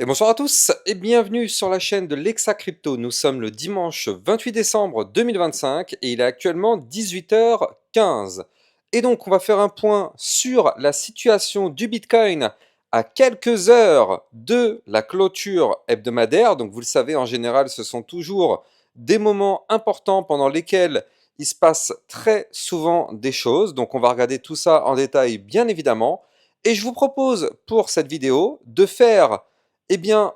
Et bonsoir à tous et bienvenue sur la chaîne de Lexa Crypto. Nous sommes le dimanche 28 décembre 2025 et il est actuellement 18h15. Et donc on va faire un point sur la situation du Bitcoin à quelques heures de la clôture hebdomadaire. Donc vous le savez, en général, ce sont toujours des moments importants pendant lesquels il se passe très souvent des choses. Donc on va regarder tout ça en détail, bien évidemment. Et je vous propose pour cette vidéo de faire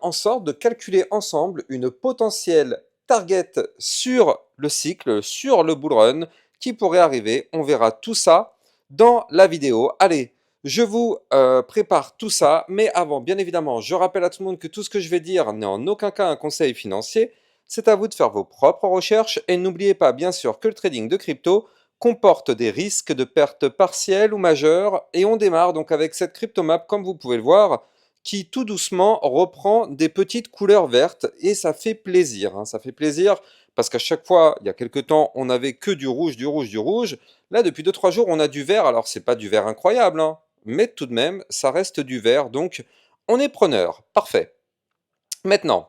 en sorte de calculer ensemble une potentielle target sur le cycle, sur le bull run qui pourrait arriver. On verra tout ça dans la vidéo. Allez, je vous prépare tout ça, mais avant, bien évidemment, je rappelle à tout le monde que tout ce que je vais dire n'est en aucun cas un conseil financier. C'est à vous de faire vos propres recherches et n'oubliez pas, bien sûr, que le trading de crypto comporte des risques de pertes partielles ou majeures. Et on démarre donc avec cette cryptomap, comme vous pouvez le voir, qui tout doucement reprend des petites couleurs vertes et ça fait plaisir, hein, ça fait plaisir parce qu'à chaque fois, il y a quelques temps, on n'avait que du rouge, du rouge, du rouge. Là, depuis 2-3 jours, on a du vert. Alors, c'est pas du vert incroyable, hein, mais tout de même, ça reste du vert. Donc, on est preneur. Parfait. Maintenant,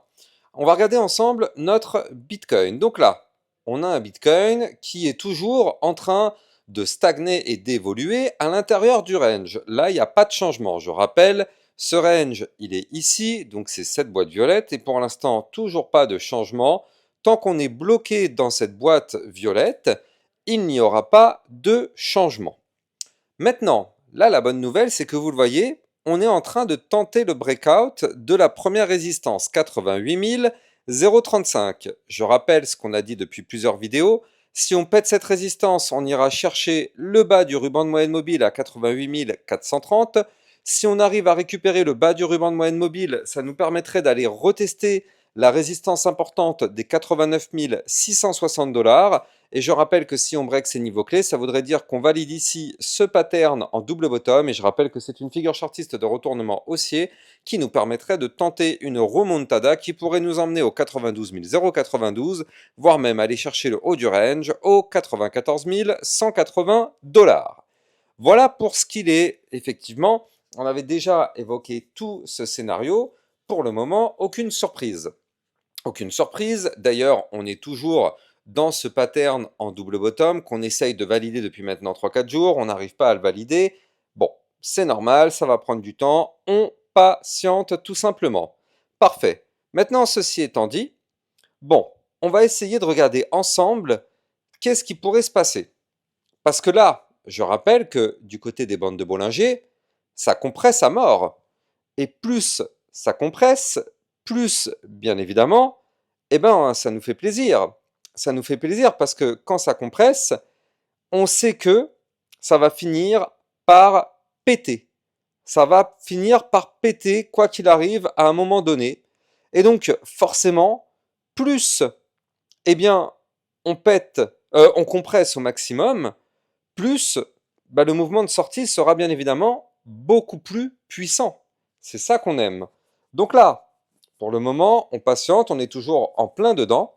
on va regarder ensemble notre Bitcoin. Donc là, on a un Bitcoin qui est toujours en train de stagner et d'évoluer à l'intérieur du range. Là, il n'y a pas de changement. Je rappelle, ce range, il est ici, donc c'est cette boîte violette, et pour l'instant, toujours pas de changement. Tant qu'on est bloqué dans cette boîte violette, il n'y aura pas de changement. Maintenant, là, la bonne nouvelle, c'est que vous le voyez, on est en train de tenter le breakout de la première résistance, 88 035. Je rappelle ce qu'on a dit depuis plusieurs vidéos. Si on pète cette résistance, on ira chercher le bas du ruban de moyenne mobile à 88 430. Si on arrive à récupérer le bas du ruban de moyenne mobile, ça nous permettrait d'aller retester la résistance importante des 89 660 $. Et je rappelle que si on break ces niveaux clés, ça voudrait dire qu'on valide ici ce pattern en double bottom. Et je rappelle que c'est une figure chartiste de retournement haussier qui nous permettrait de tenter une remontada qui pourrait nous emmener au 92 092, voire même aller chercher le haut du range au 94 180 $. Voilà pour ce qu'il est. Effectivement, on avait déjà évoqué tout ce scénario. Pour le moment, aucune surprise. Aucune surprise. D'ailleurs, on est toujours dans ce pattern en double bottom qu'on essaye de valider depuis maintenant 3-4 jours. On n'arrive pas à le valider. Bon, c'est normal, ça va prendre du temps. On patiente tout simplement. Parfait. Maintenant, ceci étant dit, bon, on va essayer de regarder ensemble qu'est-ce qui pourrait se passer. Parce que là, je rappelle que du côté des bandes de Bollinger, ça compresse à mort. Et plus ça compresse, plus, bien évidemment, ça nous fait plaisir. Ça nous fait plaisir parce que quand ça compresse, on sait que ça va finir par péter. Ça va finir par péter, quoi qu'il arrive, à un moment donné. Et donc, forcément, plus, eh bien, on pète, on compresse au maximum, plus le mouvement de sortie sera bien évidemment beaucoup plus puissant. C'est ça qu'on aime. Donc là, pour le moment, on patiente, on est toujours en plein dedans.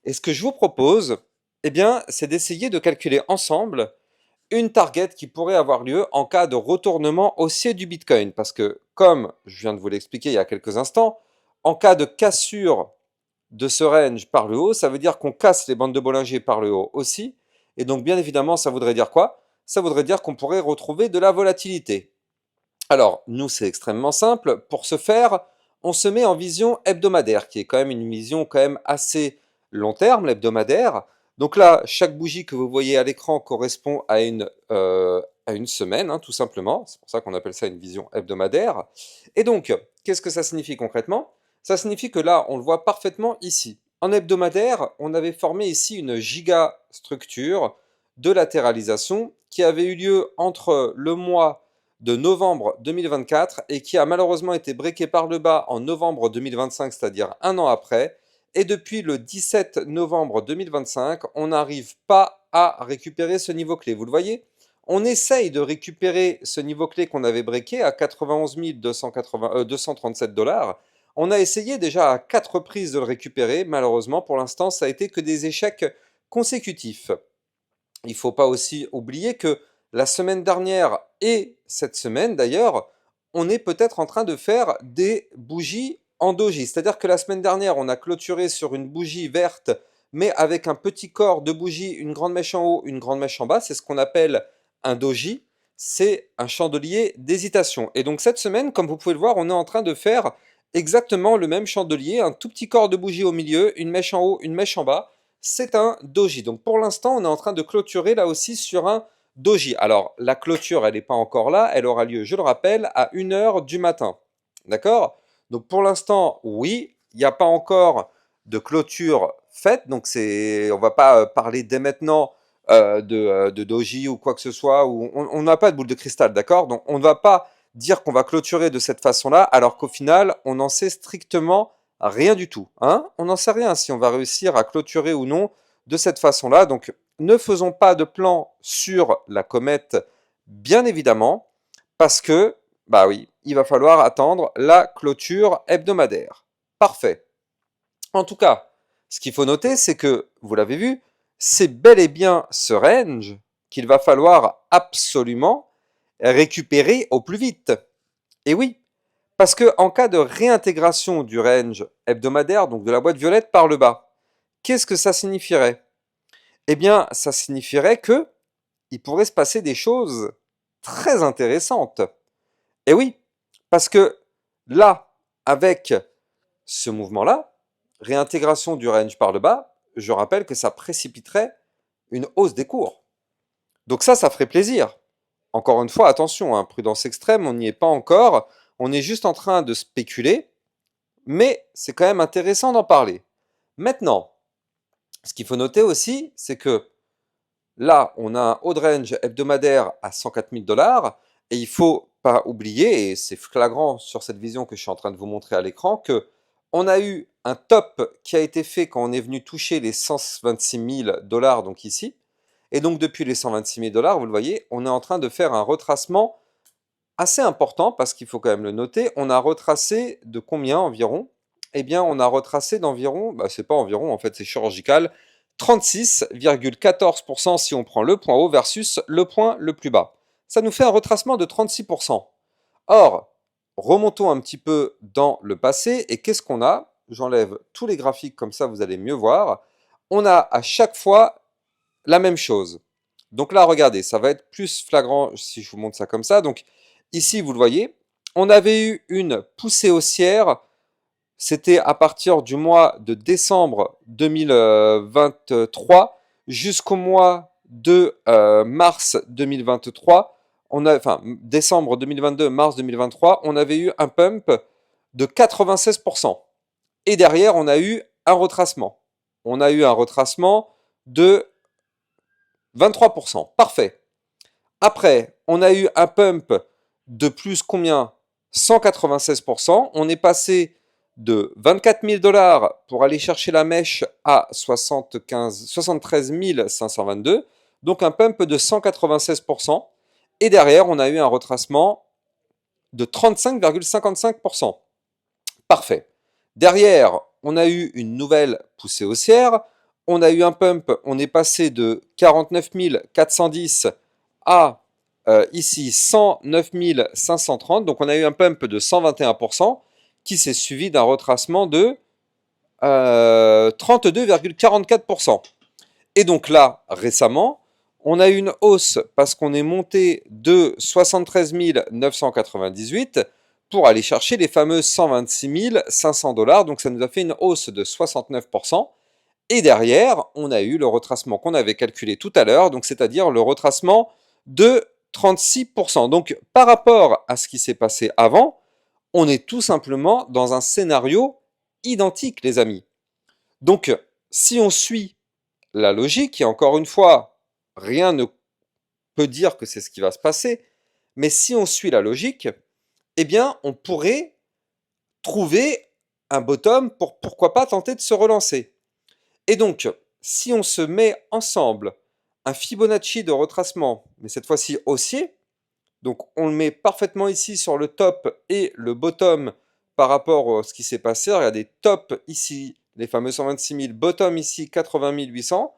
Et ce que je vous propose, c'est d'essayer de calculer ensemble une target qui pourrait avoir lieu en cas de retournement haussier du Bitcoin. Parce que, comme je viens de vous l'expliquer il y a quelques instants, en cas de cassure de ce range par le haut, ça veut dire qu'on casse les bandes de Bollinger par le haut aussi. Et donc, bien évidemment, ça voudrait dire quoi? Ça voudrait dire qu'on pourrait retrouver de la volatilité. Alors, nous, c'est extrêmement simple. Pour ce faire, on se met en vision hebdomadaire, qui est quand même une vision quand même assez long terme, l'hebdomadaire. Donc là, chaque bougie que vous voyez à l'écran correspond à une semaine, hein, tout simplement. C'est pour ça qu'on appelle ça une vision hebdomadaire. Et donc, qu'est-ce que ça signifie concrètement? Ça signifie que là, on le voit parfaitement ici. En hebdomadaire, on avait formé ici une gigastructure de latéralisation qui avait eu lieu entre le mois de novembre 2024 et qui a malheureusement été breaké par le bas en novembre 2025, c'est-à-dire un an après. Et depuis le 17 novembre 2025, on n'arrive pas à récupérer ce niveau clé. Vous le voyez? On essaye de récupérer ce niveau clé qu'on avait breaké à 91 237 $. On a essayé déjà à 4 reprises de le récupérer. Malheureusement, pour l'instant, ça a été que des échecs consécutifs. Il ne faut pas aussi oublier que la semaine dernière et cette semaine d'ailleurs, on est peut-être en train de faire des bougies en doji. C'est-à-dire que la semaine dernière, on a clôturé sur une bougie verte, mais avec un petit corps de bougie, une grande mèche en haut, une grande mèche en bas. C'est ce qu'on appelle un doji. C'est un chandelier d'hésitation. Et donc cette semaine, comme vous pouvez le voir, on est en train de faire exactement le même chandelier, un tout petit corps de bougie au milieu, une mèche en haut, une mèche en bas. C'est un doji. Donc pour l'instant, on est en train de clôturer là aussi sur un doji. Alors la clôture, elle n'est pas encore là, elle aura lieu, je le rappelle, à 1 h du matin. D'accord? Donc pour l'instant, oui, il n'y a pas encore de clôture faite, donc on va pas parler dès maintenant de doji ou quoi que ce soit, ou on n'a pas de boule de cristal, d'accord? Donc on ne va pas dire qu'on va clôturer de cette façon-là, alors qu'au final, on n'en sait strictement rien du tout, hein? On n'en sait rien si on va réussir à clôturer ou non de cette façon-là. Donc ne faisons pas de plan sur la comète, bien évidemment, parce que, bah oui, il va falloir attendre la clôture hebdomadaire. Parfait. En tout cas, ce qu'il faut noter, c'est que, vous l'avez vu, c'est bel et bien ce range qu'il va falloir absolument récupérer au plus vite. Et oui, parce que en cas de réintégration du range hebdomadaire, donc de la boîte violette par le bas, qu'est-ce que ça signifierait? Eh bien, ça signifierait que il pourrait se passer des choses très intéressantes. Et oui, parce que là, avec ce mouvement-là, réintégration du range par le bas, je rappelle que ça précipiterait une hausse des cours. Donc ça ferait plaisir. Encore une fois, attention, hein, prudence extrême, on n'y est pas encore. On est juste en train de spéculer, mais c'est quand même intéressant d'en parler. Maintenant, ce qu'il faut noter aussi, c'est que là, on a un haut de range hebdomadaire à 104 000 $ et il faut pas oublier, et c'est flagrant sur cette vision que je suis en train de vous montrer à l'écran, que on a eu un top qui a été fait quand on est venu toucher les 126 000 $, donc ici. Et donc depuis les 126 000 $, vous le voyez, on est en train de faire un retracement assez important parce qu'il faut quand même le noter. On a retracé de combien environ? Eh bien, on a retracé d'environ, bah, c'est pas environ, en fait, c'est chirurgical, 36,14% si on prend le point haut versus le point le plus bas. Ça nous fait un retracement de 36%. Or, remontons un petit peu dans le passé et qu'est-ce qu'on a? J'enlève tous les graphiques comme ça vous allez mieux voir. On a à chaque fois la même chose. Donc là, regardez, ça va être plus flagrant si je vous montre ça comme ça. Donc ici, vous le voyez, on avait eu une poussée haussière. C'était à partir du mois de décembre 2023 jusqu'au mois de mars 2023. Enfin, décembre 2022, mars 2023, on avait eu un pump de 96%. Et derrière, on a eu un retracement. On a eu un retracement de 23%. Parfait. Après, on a eu un pump de plus combien? 196%. On est passé de 24 000 $ pour aller chercher la mèche à 73 522. Donc un pump de 196%. Et derrière, on a eu un retracement de 35,55%. Parfait. Derrière, on a eu une nouvelle poussée haussière. On a eu un pump, on est passé de 49 410 à ici 109 530. Donc on a eu un pump de 121% qui s'est suivi d'un retracement de 32,44%. Et donc là, récemment, on a eu une hausse parce qu'on est monté de 73 998 pour aller chercher les fameux 126 500 $. Donc ça nous a fait une hausse de 69%. Et derrière, on a eu le retracement qu'on avait calculé tout à l'heure, donc c'est-à-dire le retracement de 36%. Donc par rapport à ce qui s'est passé avant, on est tout simplement dans un scénario identique, les amis. Donc si on suit la logique, et encore une fois, rien ne peut dire que c'est ce qui va se passer, mais si on suit la logique, eh bien, on pourrait trouver un bottom pour pourquoi pas tenter de se relancer. Et donc, si on se met ensemble un Fibonacci de retracement, mais cette fois-ci haussier, donc on le met parfaitement ici sur le top et le bottom par rapport à ce qui s'est passé. Regardez, top ici, les fameux 126 000, bottom ici, 80 800,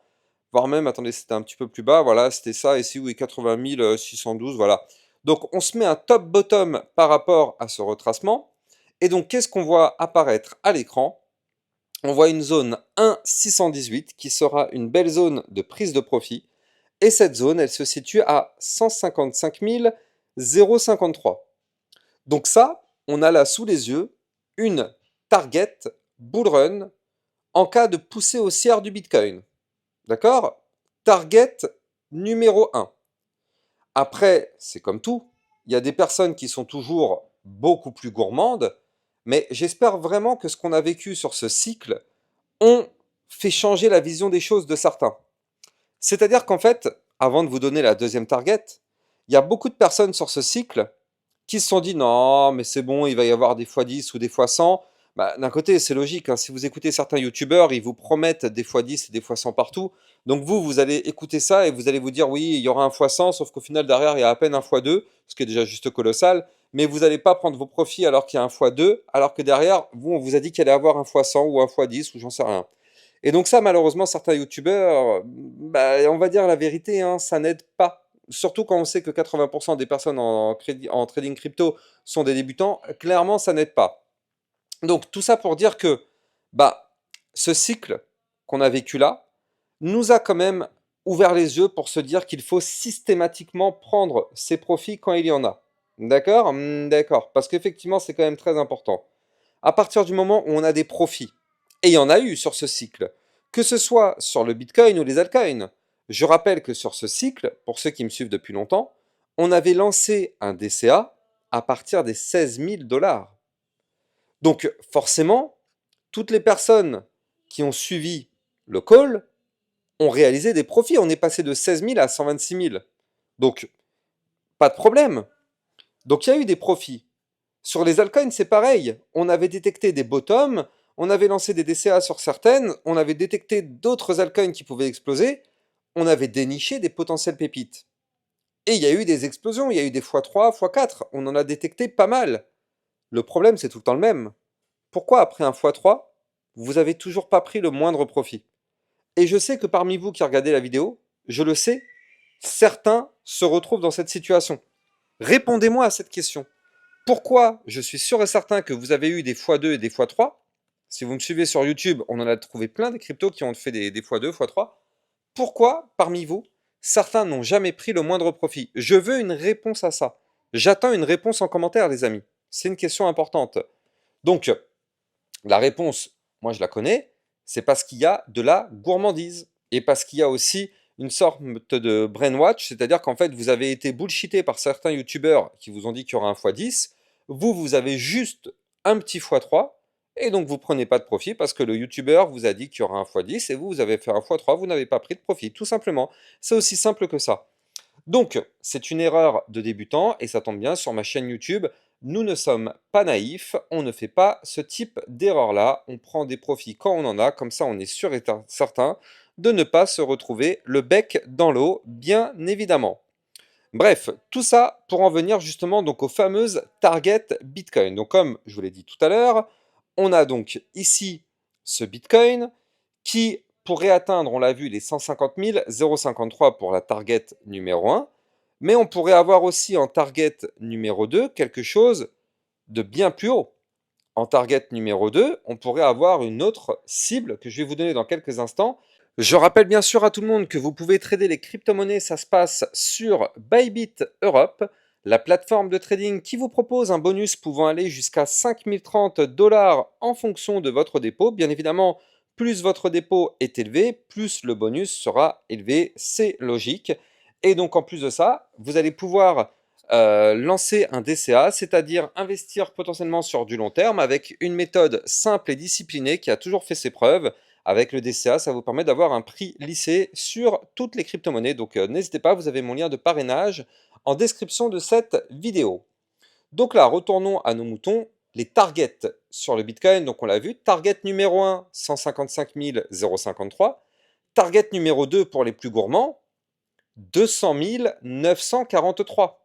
voire même, attendez, c'était un petit peu plus bas, voilà, c'était ça ici, oui, 80 612, voilà. Donc on se met un top-bottom par rapport à ce retracement, Et donc, qu'est-ce qu'on voit apparaître à l'écran? On voit une zone 1,618 qui sera une belle zone de prise de profit. Et cette zone, elle se situe à 155 053. Donc ça, on a là sous les yeux une target bull run en cas de poussée haussière du Bitcoin. D'accord? Target numéro 1. Après, c'est comme tout, il y a des personnes qui sont toujours beaucoup plus gourmandes, mais j'espère vraiment que ce qu'on a vécu sur ce cycle ont fait changer la vision des choses de certains. C'est-à-dire qu'en fait, avant de vous donner la deuxième target, il y a beaucoup de personnes sur ce cycle qui se sont dit non, mais c'est bon, il va y avoir des fois 10 ou des fois 100. Bah, d'un côté, c'est logique, hein, si vous écoutez certains youtubeurs, ils vous promettent des fois 10 et des fois 100 partout. Donc vous allez écouter ça et vous allez vous dire oui, il y aura un fois 100, sauf qu'au final, derrière, il y a à peine un fois 2, ce qui est déjà juste colossal. Mais vous n'allez pas prendre vos profits alors qu'il y a un fois 2, alors que derrière, vous, on vous a dit qu'il allait avoir un fois 100 ou un fois 10 ou j'en sais rien. Et donc ça, malheureusement, certains youtubeurs, bah, on va dire la vérité, hein, ça n'aide pas. Surtout quand on sait que 80% des personnes en trading crypto sont des débutants, clairement, ça n'aide pas. Donc tout ça pour dire que bah, ce cycle qu'on a vécu là nous a quand même ouvert les yeux pour se dire qu'il faut systématiquement prendre ses profits quand il y en a. D'accord? D'accord. Parce qu'effectivement, c'est quand même très important. À partir du moment où on a des profits, et il y en a eu sur ce cycle, que ce soit sur le Bitcoin ou les altcoins. Je rappelle que sur ce cycle, pour ceux qui me suivent depuis longtemps, on avait lancé un DCA à partir des 16 000 dollars. Donc forcément, toutes les personnes qui ont suivi le call ont réalisé des profits. On est passé de 16 000 à 126 000. Donc, pas de problème. Donc il y a eu des profits. Sur les altcoins, c'est pareil. On avait détecté des bottoms, on avait lancé des DCA sur certaines, on avait détecté d'autres altcoins qui pouvaient exploser, on avait déniché des potentielles pépites. Et il y a eu des explosions, il y a eu des x3, x4, on en a détecté pas mal. Le problème, c'est tout le temps le même. Pourquoi après un x3, vous avez toujours pas pris le moindre profit? Et je sais que parmi vous qui regardez la vidéo, je le sais, certains se retrouvent dans cette situation. Répondez-moi à cette question. Pourquoi je suis sûr et certain que vous avez eu des x2 et des x3? Si vous me suivez sur YouTube, on en a trouvé plein des cryptos qui ont fait des x2, x3. Pourquoi, parmi vous, certains n'ont jamais pris le moindre profit? Je veux une réponse à ça. J'attends une réponse en commentaire, les amis. C'est une question importante. Donc, la réponse, moi je la connais, c'est parce qu'il y a de la gourmandise. Et parce qu'il y a aussi une sorte de brainwatch, c'est-à-dire qu'en fait, vous avez été bullshité par certains youtubeurs qui vous ont dit qu'il y aura un x10. Vous avez juste un petit x3, et donc vous prenez pas de profit parce que le youtubeur vous a dit qu'il y aura un x10, et vous avez fait un x3, vous n'avez pas pris de profit, tout simplement. C'est aussi simple que ça. Donc, c'est une erreur de débutant et ça tombe bien sur ma chaîne YouTube. Nous ne sommes pas naïfs, on ne fait pas ce type d'erreur-là. On prend des profits quand on en a, comme ça on est sûr et certain de ne pas se retrouver le bec dans l'eau, bien évidemment. Bref, tout ça pour en venir justement donc aux fameuses target Bitcoin. Donc comme je vous l'ai dit tout à l'heure, on a donc ici ce Bitcoin qui pourrait atteindre, on l'a vu, les 150 000, 0,53 pour la target numéro 1, mais on pourrait avoir aussi en target numéro 2 quelque chose de bien plus haut. En target numéro 2, on pourrait avoir une autre cible que je vais vous donner dans quelques instants. Je rappelle bien sûr à tout le monde que vous pouvez trader les crypto-monnaies, ça se passe sur Bybit Europe, la plateforme de trading qui vous propose un bonus pouvant aller jusqu'à 5030 dollars en fonction de votre dépôt. Bien évidemment, plus votre dépôt est élevé, plus le bonus sera élevé, c'est logique. Et donc en plus de ça, vous allez pouvoir lancer un DCA, c'est-à-dire investir potentiellement sur du long terme avec une méthode simple et disciplinée qui a toujours fait ses preuves. Avec le DCA, ça vous permet d'avoir un prix lissé sur toutes les crypto-monnaies. Donc n'hésitez pas, vous avez mon lien de parrainage en description de cette vidéo. Donc là, retournons à nos moutons. Les targets sur le Bitcoin, donc on l'a vu. Target numéro 1, 155 053. Target numéro 2 pour les plus gourmands, 200 943.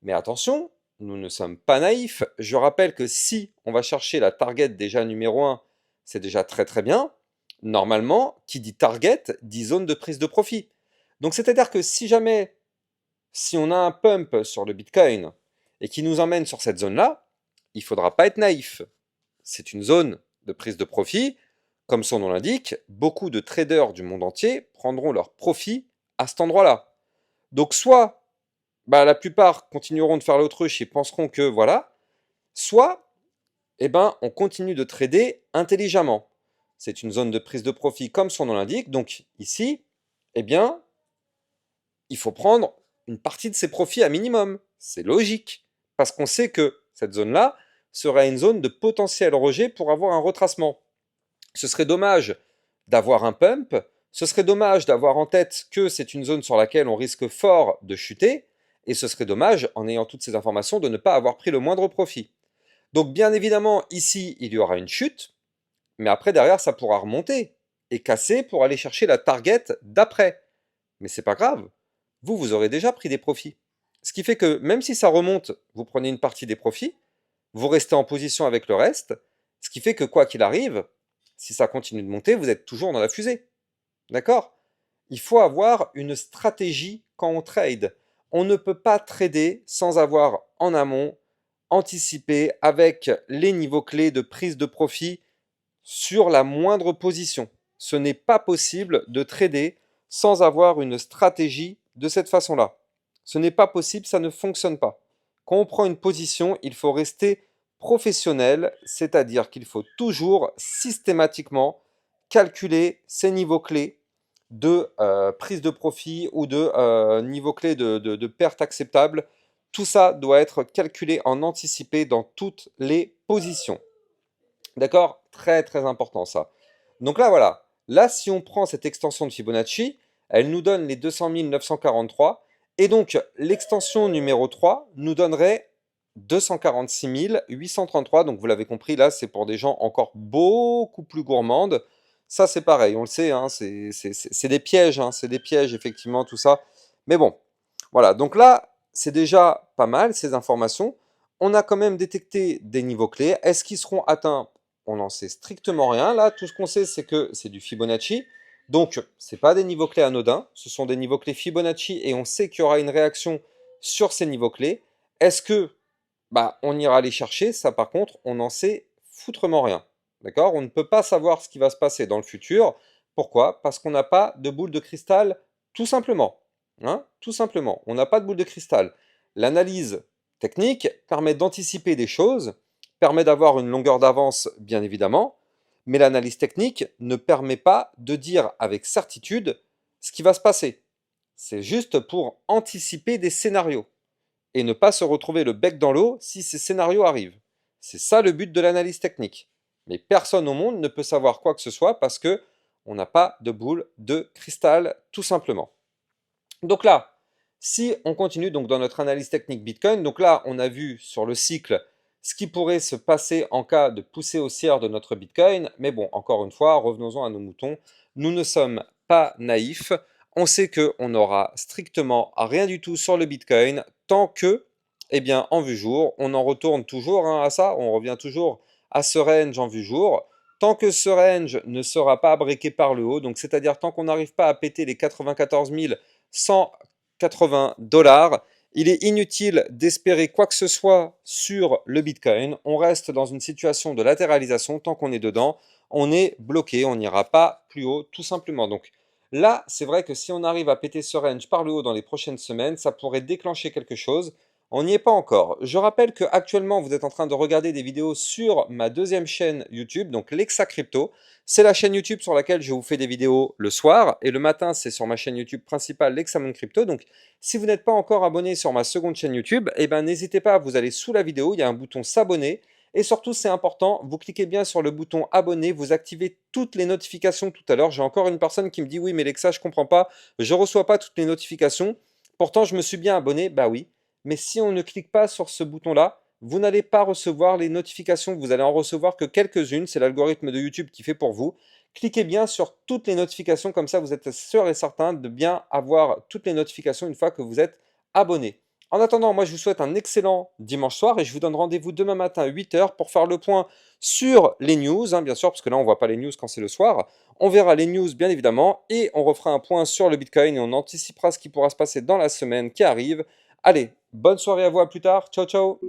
Mais attention, nous ne sommes pas naïfs. Je rappelle que si on va chercher la target déjà numéro 1, c'est déjà très très bien. Normalement, qui dit target, dit zone de prise de profit. Donc c'est-à-dire que si jamais, si on a un pump sur le Bitcoin et qui nous emmène sur cette zone-là, il ne faudra pas être naïf. C'est une zone de prise de profit. Comme son nom l'indique, beaucoup de traders du monde entier prendront leur profit à cet endroit-là. Donc soit la plupart continueront de faire l'autruche et penseront que voilà, soit on continue de trader intelligemment. C'est une zone de prise de profit comme son nom l'indique. Donc ici, il faut prendre une partie de ses profits à minimum. C'est logique. Parce qu'on sait que cette zone-là sera une zone de potentiel rejet pour avoir un retracement. Ce serait dommage d'avoir un pump. Ce serait dommage d'avoir en tête que c'est une zone sur laquelle on risque fort de chuter. Et ce serait dommage, en ayant toutes ces informations, de ne pas avoir pris le moindre profit. Donc bien évidemment, ici, il y aura une chute. Mais après, derrière, ça pourra remonter et casser pour aller chercher la target d'après. Mais c'est pas grave. Vous aurez déjà pris des profits. Ce qui fait que même si ça remonte, vous prenez une partie des profits, vous restez en position avec le reste, ce qui fait que quoi qu'il arrive, si ça continue de monter, vous êtes toujours dans la fusée. D'accord? Il faut avoir une stratégie quand on trade. On ne peut pas trader sans avoir en amont anticipé avec les niveaux clés de prise de profit sur la moindre position. Ce n'est pas possible de trader sans avoir une stratégie de cette façon-là. Ce n'est pas possible, ça ne fonctionne pas. Quand on prend une position, il faut rester professionnel, c'est-à-dire qu'il faut toujours systématiquement calculer ces niveaux clés de prise de profit ou de niveau clé de perte acceptable. Tout ça doit être calculé en anticipé dans toutes les positions. D'accord? Très très important ça. Donc là voilà, là si on prend cette extension de Fibonacci, elle nous donne les 200 943 et donc l'extension numéro 3 nous donnerait 246 833. Donc vous l'avez compris, là c'est pour des gens encore beaucoup plus gourmandes. Ça c'est pareil, on le sait, hein, c'est des pièges, hein, c'est des pièges effectivement tout ça. Mais bon, voilà, donc là c'est déjà pas mal ces informations. On a quand même détecté des niveaux clés. Est-ce qu'ils seront atteints? On n'en sait strictement rien. Là, tout ce qu'on sait, c'est que c'est du Fibonacci. Donc, ce n'est pas des niveaux clés anodins. Ce sont des niveaux clés Fibonacci et on sait qu'il y aura une réaction sur ces niveaux clés. Est-ce que on ira les chercher? Ça, par contre, on n'en sait foutrement rien. D'accord? On ne peut pas savoir ce qui va se passer dans le futur. Pourquoi? Parce qu'on n'a pas de boule de cristal, tout simplement. Hein? Tout simplement. On n'a pas de boule de cristal. L'analyse technique permet d'anticiper des choses, permet d'avoir une longueur d'avance, bien évidemment, mais l'analyse technique ne permet pas de dire avec certitude ce qui va se passer. C'est juste pour anticiper des scénarios et ne pas se retrouver le bec dans l'eau si ces scénarios arrivent. C'est ça le but de l'analyse technique. Mais personne au monde ne peut savoir quoi que ce soit parce que on n'a pas de boule de cristal, tout simplement. Donc là, si on continue donc dans notre analyse technique Bitcoin, donc là on a vu sur le cycle ce qui pourrait se passer en cas de poussée haussière de notre Bitcoin, mais bon, encore une fois, revenons-en à nos moutons, nous ne sommes pas naïfs, on sait qu'on n'aura strictement rien du tout sur le Bitcoin tant que, en vue jour, on en retourne toujours à ça, on revient toujours à ce range en vue jour, tant que ce range ne sera pas breaké par le haut, donc c'est-à-dire tant qu'on n'arrive pas à péter les 94 180 $, il est inutile d'espérer quoi que ce soit sur le Bitcoin. On reste dans une situation de latéralisation. Tant qu'on est dedans, on est bloqué. On n'ira pas plus haut, tout simplement. Donc là, c'est vrai que si on arrive à péter ce range par le haut dans les prochaines semaines, ça pourrait déclencher quelque chose. On n'y est pas encore. Je rappelle que actuellement, vous êtes en train de regarder des vidéos sur ma deuxième chaîne YouTube, donc Lexa Crypto. C'est la chaîne YouTube sur laquelle je vous fais des vidéos le soir et le matin, c'est sur ma chaîne YouTube principale Lexamon Crypto. Donc, si vous n'êtes pas encore abonné sur ma seconde chaîne YouTube, n'hésitez pas, vous allez sous la vidéo, il y a un bouton s'abonner. Et surtout, c'est important, vous cliquez bien sur le bouton abonner, vous activez toutes les notifications tout à l'heure. J'ai encore une personne qui me dit oui, mais Lexa, je comprends pas, je reçois pas toutes les notifications. Pourtant, je me suis bien abonné, bah oui. Mais si on ne clique pas sur ce bouton-là, vous n'allez pas recevoir les notifications, vous allez en recevoir que quelques-unes, c'est l'algorithme de YouTube qui fait pour vous. Cliquez bien sur toutes les notifications, comme ça vous êtes sûr et certain de bien avoir toutes les notifications une fois que vous êtes abonné. En attendant, moi je vous souhaite un excellent dimanche soir et je vous donne rendez-vous demain matin à 8 h pour faire le point sur les news, bien sûr, parce que là on ne voit pas les news quand c'est le soir. On verra les news bien évidemment et on refera un point sur le Bitcoin et on anticipera ce qui pourra se passer dans la semaine qui arrive. Allez, bonne soirée à vous, à plus tard, ciao ciao.